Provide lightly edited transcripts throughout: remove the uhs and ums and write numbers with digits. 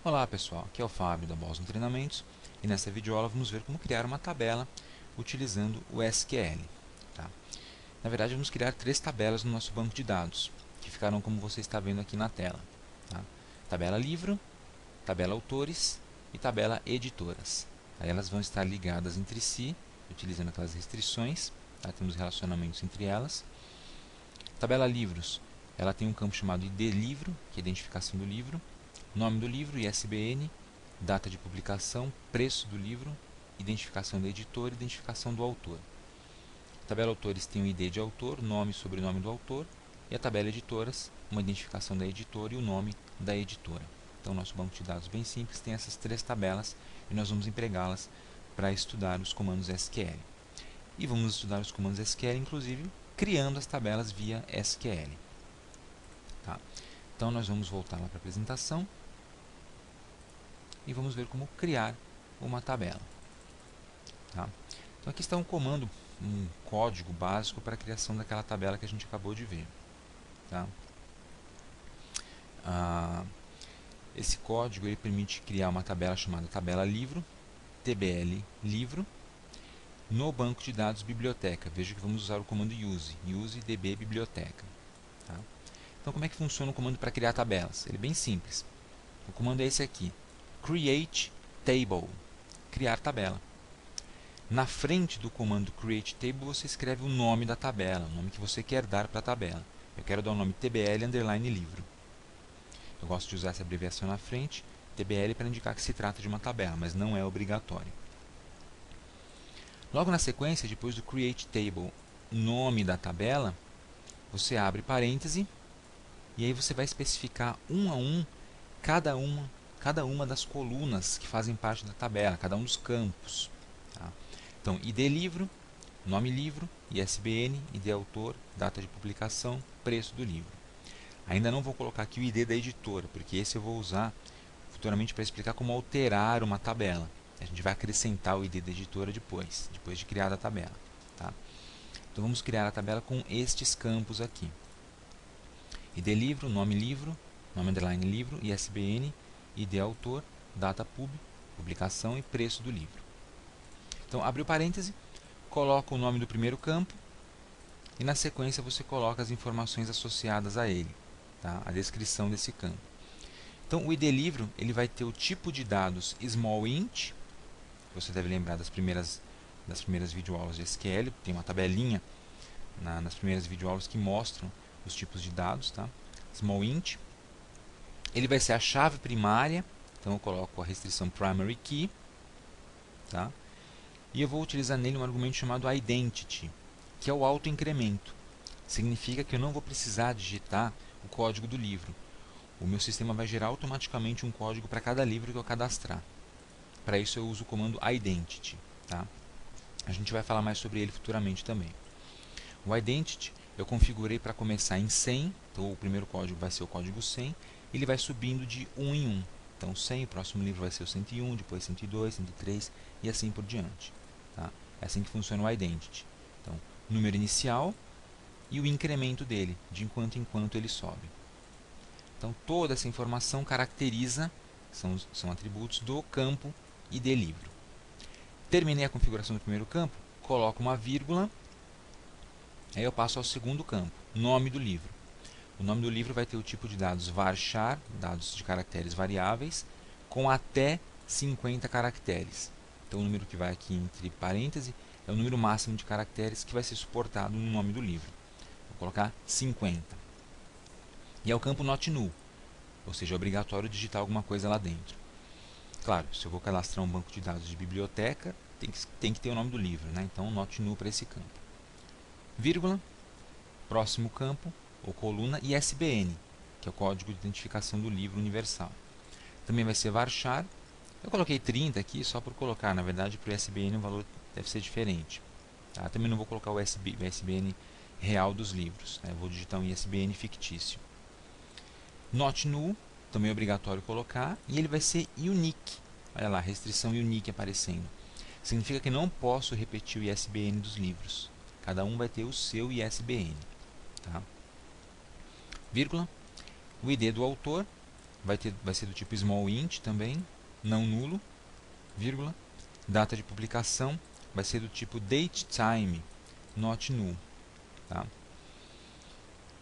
Olá pessoal, aqui é o Fábio da Boston Treinamentos e nessa videoaula vamos ver como criar uma tabela utilizando o SQL. Tá? Na verdade vamos criar três tabelas no nosso banco de dados, que ficarão como você está vendo aqui na tela. Tá? Tabela livro, tabela autores e tabela editoras. Aí elas vão estar ligadas entre si, utilizando aquelas restrições, tá? Temos relacionamentos entre elas. Tabela livros, ela tem um campo chamado ID livro, que é a identificação do livro, nome do livro, ISBN, data de publicação, preço do livro, identificação do editor e identificação do autor. A tabela autores tem o ID de autor, nome e sobrenome do autor, e a tabela editoras, uma identificação da editora e o nome da editora. Então, nosso banco de dados bem simples tem essas três tabelas e nós vamos empregá-las para estudar os comandos SQL. E vamos estudar os comandos SQL, inclusive, criando as tabelas via SQL. Tá? Então, nós vamos voltar lá para a apresentação e vamos ver como criar uma tabela. Tá? Então aqui está um comando, um código básico para a criação daquela tabela que a gente acabou de ver. Tá? Esse código ele permite criar uma tabela chamada tabela livro, TBL livro, no banco de dados biblioteca. Veja que vamos usar o comando use db biblioteca. Tá? Então como é que funciona o comando para criar tabelas? Ele é bem simples. O comando é esse aqui, create table, criar tabela. Na frente do comando create table você escreve o nome da tabela, o nome que você quer dar para a tabela. Eu quero dar o nome tbl underline livro. Eu gosto de usar essa abreviação na frente, tbl, para indicar que se trata de uma tabela, mas não é obrigatório. Logo na sequência, depois do create table, nome da tabela, você abre parêntese e aí você vai especificar um a um cada uma das colunas que fazem parte da tabela, cada um dos campos. Tá? Então, ID livro, nome livro, ISBN, ID autor, data de publicação, preço do livro. Ainda não vou colocar aqui o ID da editora, porque esse eu vou usar futuramente para explicar como alterar uma tabela. A gente vai acrescentar o ID da editora depois de criada a tabela. Tá? Então vamos criar a tabela com estes campos aqui. ID livro, nome underline livro, ISBN, ID autor, data pub, publicação e preço do livro. Então abre o parêntese, coloca o nome do primeiro campo e na sequência você coloca as informações associadas a ele, tá? A descrição desse campo. Então o ID livro ele vai ter o tipo de dados small int, você deve lembrar das primeiras videoaulas de SQL, tem uma tabelinha nas primeiras videoaulas que mostram os tipos de dados, tá? Small int. Ele vai ser a chave primária, então eu coloco a restrição primary key, tá? E eu vou utilizar nele um argumento chamado identity, que é o autoincremento. Significa que eu não vou precisar digitar o código do livro. O meu sistema vai gerar automaticamente um código para cada livro que eu cadastrar. Para isso eu uso o comando identity. Tá? A gente vai falar mais sobre ele futuramente também. O identity eu configurei para começar em 100, então o primeiro código vai ser o código 100, e ele vai subindo de 1 em 1. Então 100, o próximo livro vai ser o 101, depois 102, 103 e assim por diante. Tá? É assim que funciona o identity. Então, número inicial e o incremento dele, de enquanto em quanto ele sobe. Então, toda essa informação caracteriza, são atributos do campo ID livro. Terminei a configuração do primeiro campo, coloco uma vírgula, aí eu passo ao segundo campo, nome do livro. O nome do livro vai ter o tipo de dados varchar, dados de caracteres variáveis, com até 50 caracteres. Então, o número que vai aqui entre parênteses é o número máximo de caracteres que vai ser suportado no nome do livro. Vou colocar 50. E é o campo not null, ou seja, é obrigatório digitar alguma coisa lá dentro. Claro, se eu vou cadastrar um banco de dados de biblioteca, tem que ter o nome do livro, né? Então, not null para esse campo. Vírgula, próximo campo, ou coluna, ISBN, que é o código de identificação do livro universal. Também vai ser varchar. Eu coloquei 30 aqui só por colocar, na verdade para o ISBN o valor deve ser diferente. Tá? Também não vou colocar o ISBN real dos livros, né? Vou digitar um ISBN fictício. Not null, também é obrigatório colocar, e ele vai ser unique. Olha lá, restrição unique aparecendo. Significa que não posso repetir o ISBN dos livros. Cada um vai ter o seu ISBN. Tá? Vírgula, o ID do autor, vai ser do tipo small int também, não nulo, vírgula. Data de publicação vai ser do tipo datetime, not null. Tá?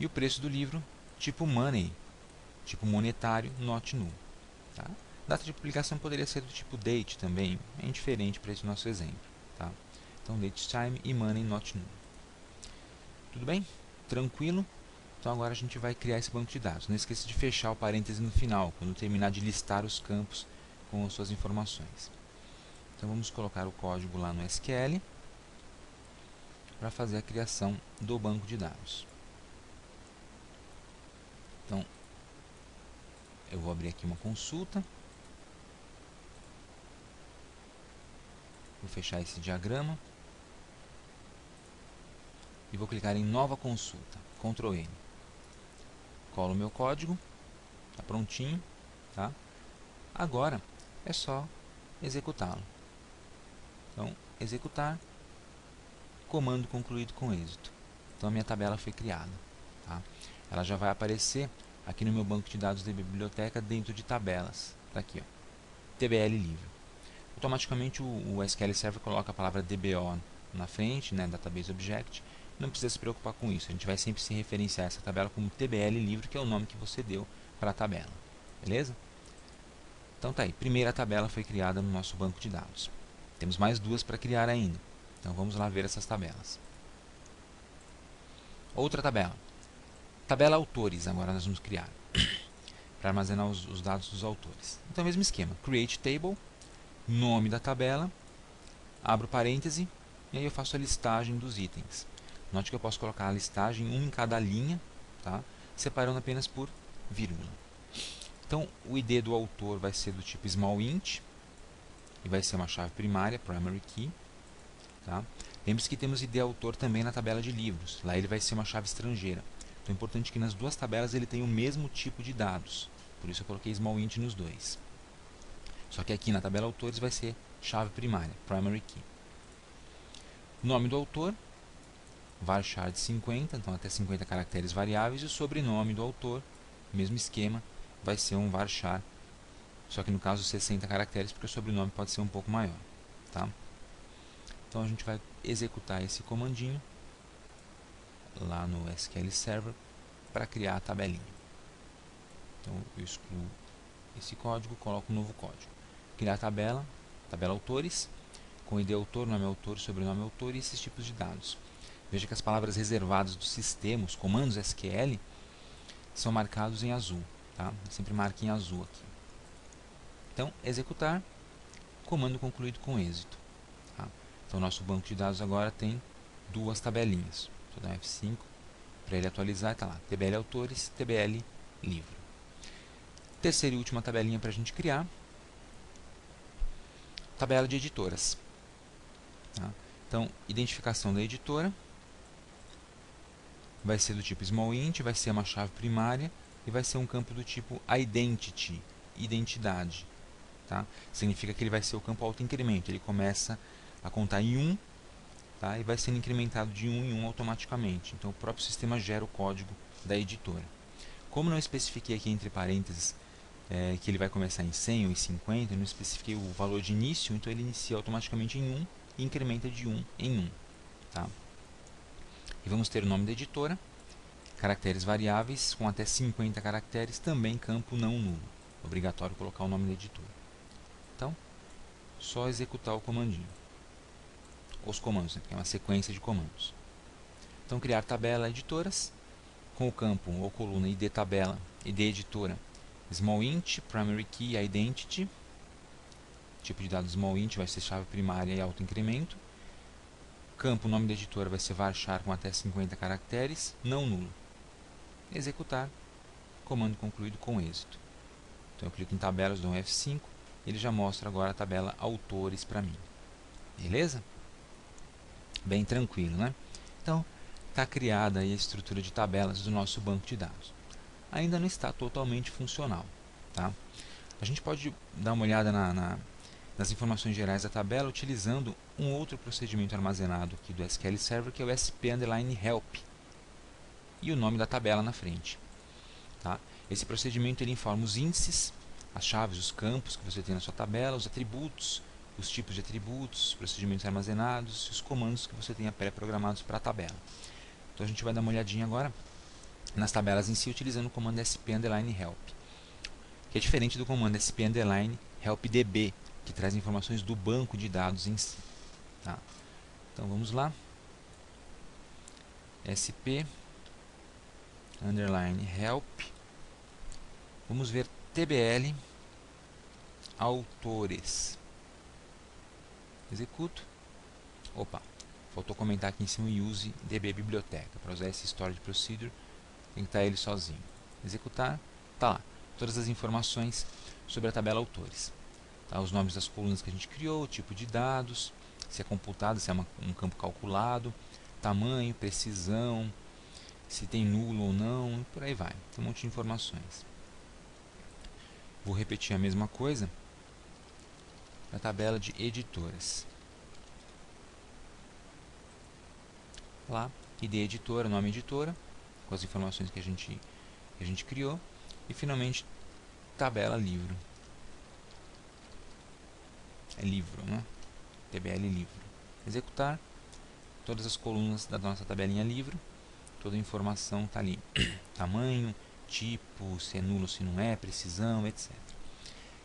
E o preço do livro, tipo money, tipo monetário, not null. Tá? Data de publicação poderia ser do tipo date também, é indiferente para esse nosso exemplo. Tá? Então, datetime e money, not null. Tudo bem? Tranquilo? Então agora a gente vai criar esse banco de dados. Não esqueça de fechar o parêntese no final, quando terminar de listar os campos com as suas informações. Então vamos colocar o código lá no SQL para fazer a criação do banco de dados. Então eu vou abrir aqui uma consulta. Vou fechar esse diagrama. E vou clicar em nova consulta, Ctrl N. Colo o meu código, está prontinho. Tá? Agora é só executá-lo. Então, executar, comando concluído com êxito. Então, a minha tabela foi criada. Tá? Ela já vai aparecer aqui no meu banco de dados da biblioteca dentro de tabelas. Está aqui, ó, TBL livre. Automaticamente o SQL Server coloca a palavra DBO na frente, né, Database Object. Não precisa se preocupar com isso. A gente vai sempre se referenciar a essa tabela como TBL livre, que é o nome que você deu para a tabela. Beleza? Então tá aí, primeira tabela foi criada no nosso banco de dados. Temos mais duas para criar ainda. Então vamos lá ver essas tabelas. Outra tabela. Tabela autores, agora nós vamos criar. Para armazenar os dados dos autores. Então, mesmo esquema. Create table, nome da tabela, abro parêntese, e aí eu faço a listagem dos itens. Note que eu posso colocar a listagem, um em cada linha, tá? Separando apenas por vírgula. Então, o ID do autor vai ser do tipo small int, e vai ser uma chave primária, primary key. Tá? Lembre-se que temos ID autor também na tabela de livros. Lá ele vai ser uma chave estrangeira. Então é importante que nas duas tabelas ele tenha o mesmo tipo de dados. Por isso eu coloquei small int nos dois. Só que aqui na tabela autores vai ser chave primária, primary key. Nome do autor, varchar de 50, então até 50 caracteres variáveis. E o sobrenome do autor, mesmo esquema, vai ser um varchar. Só que no caso 60 caracteres, porque o sobrenome pode ser um pouco maior. Tá? Então a gente vai executar esse comandinho lá no SQL Server para criar a tabelinha. Então eu excluo esse código, coloco um novo código. Criar a tabela, tabela autores, com ID autor, nome autor, sobrenome autor e esses tipos de dados. Veja que as palavras reservadas do sistema, os comandos SQL, são marcados em azul. Tá? Sempre marque em azul aqui. Então, executar, comando concluído com êxito. Tá? Então, nosso banco de dados agora tem duas tabelinhas. Vou dar F5 para ele atualizar. Está lá, TBL autores, TBL livro. Terceira e última tabelinha para a gente criar. Tabela de editoras. Tá? Então, identificação da editora. Vai ser do tipo small int, vai ser uma chave primária e vai ser um campo do tipo identity, identidade. Tá? Significa que ele vai ser o campo autoincremento. Ele começa a contar em 1, tá? E vai sendo incrementado de 1 em 1 automaticamente. Então o próprio sistema gera o código da editora. Como não especifiquei aqui entre parênteses que ele vai começar em 100 ou em 50, eu não especifiquei o valor de início, então ele inicia automaticamente em 1 e incrementa de 1 em 1. Tá? E vamos ter o nome da editora, caracteres variáveis com até 50 caracteres, também campo não nulo. Obrigatório colocar o nome da editora. Então, só executar o comandinho. Os comandos, né? Porque é uma sequência de comandos. Então, criar tabela editoras com o campo ou coluna ID tabela, ID editora, small int, primary key, identity. Tipo de dado small int vai ser chave primária e autoincremento. Campo nome da editora vai ser varchar com até 50 caracteres, não nulo. Executar, comando concluído com êxito. Então, eu clico em tabelas, dou um F5. Ele já mostra agora a tabela autores para mim. Beleza? Bem tranquilo, né? Então, está criada aí a estrutura de tabelas do nosso banco de dados. Ainda não está totalmente funcional. Tá? A gente pode dar uma olhada nas informações gerais da tabela utilizando um outro procedimento armazenado aqui do SQL Server, que é o sp_help. E o nome da tabela na frente. Tá? Esse procedimento ele informa os índices, as chaves, os campos que você tem na sua tabela, os atributos, os tipos de atributos, os procedimentos armazenados e os comandos que você tenha pré-programados para a tabela. Então a gente vai dar uma olhadinha agora nas tabelas em si utilizando o comando sp_help, que é diferente do comando sp_helpdb, que traz informações do banco de dados em si. Tá? Então vamos lá. sp_help. Vamos ver tbl autores. Executo. Opa, faltou comentar aqui em cima o use db biblioteca. Para usar esse storage procedure, tem que estar ele sozinho. Executar, tá lá. Todas as informações sobre a tabela autores. Tá, os nomes das colunas que a gente criou, o tipo de dados, se é computado, se é um campo calculado, tamanho, precisão, se tem nulo ou não, e por aí vai. Tem um monte de informações. Vou repetir a mesma coisa na tabela de editoras. Lá, ID editora, nome editora, com as informações que a gente criou. E finalmente, tabela livro. É livro, né? TBL livro. Executar. Todas as colunas da nossa tabelinha livro. Toda a informação está ali. Tamanho, tipo, se é nulo, se não é, precisão, etc.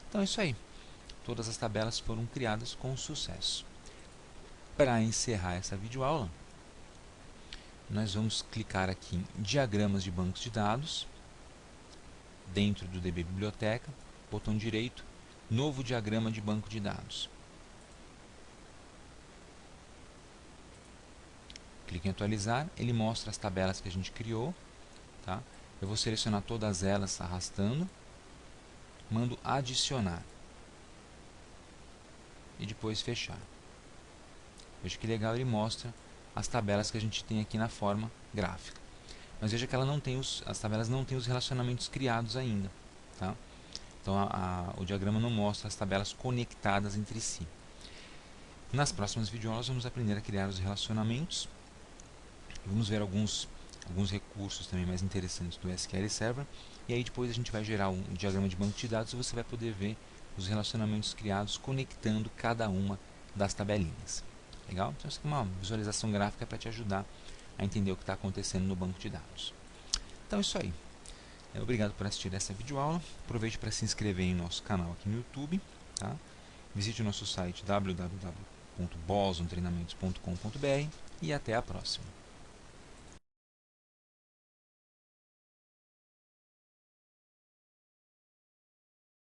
Então é isso aí. Todas as tabelas foram criadas com sucesso. Para encerrar essa videoaula, nós vamos clicar aqui em diagramas de bancos de dados, dentro do DB Biblioteca, botão direito, novo diagrama de banco de dados. Clique em atualizar, ele mostra as tabelas que a gente criou. Tá? Eu vou selecionar todas elas arrastando, mando adicionar e depois fechar. Veja que legal, ele mostra as tabelas que a gente tem aqui na forma gráfica. Mas veja que ela não tem as tabelas não têm os relacionamentos criados ainda. Tá? Então o diagrama não mostra as tabelas conectadas entre si. Nas próximas videoaulas vamos aprender a criar os relacionamentos. Vamos ver alguns recursos também mais interessantes do SQL Server. E aí depois a gente vai gerar um diagrama de banco de dados e você vai poder ver os relacionamentos criados conectando cada uma das tabelinhas. Legal? Então isso aqui é uma visualização gráfica para te ajudar a entender o que está acontecendo no banco de dados. Então é isso aí. Obrigado por assistir essa videoaula. Aproveite para se inscrever em nosso canal aqui no YouTube. Tá? Visite o nosso site www.bosontreinamentos.com.br e até a próxima.